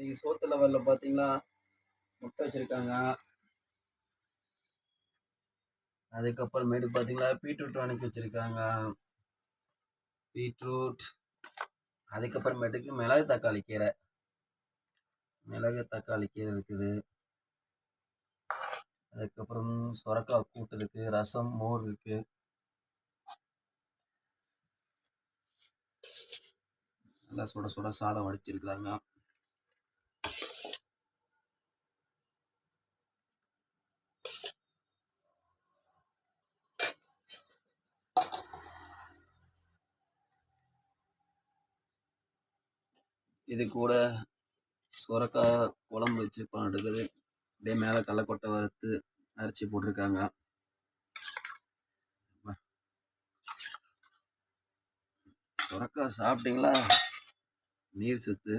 இன்னைக்கு சோத்து லெவல்ல பார்த்தீங்கன்னா முட்டை வச்சுருக்காங்க. அதுக்கப்புறமேட்டு பார்த்தீங்கன்னா பீட்ரூட் வணக்கி வச்சுருக்காங்க. பீட்ரூட், அதுக்கப்புறமேட்டுக்கு மிளகு தக்காளி கீரை இருக்குது. அதுக்கப்புறம் சொரக்காய் கூட்டு இருக்குது, ரசம், மோர் இருக்குது. நல்லா சுட சுட சாதம் வடிச்சிருக்கிறாங்க. இது கூட சொரக்காய் குழம்பு வச்சிருப்பான் இருக்குது. அப்படியே மேலே கடலக்கொட்டை வறுத்து அரைச்சி போட்டிருக்காங்க. சொரக்காய் சாப்பிட்டீங்களா? நீர் சத்து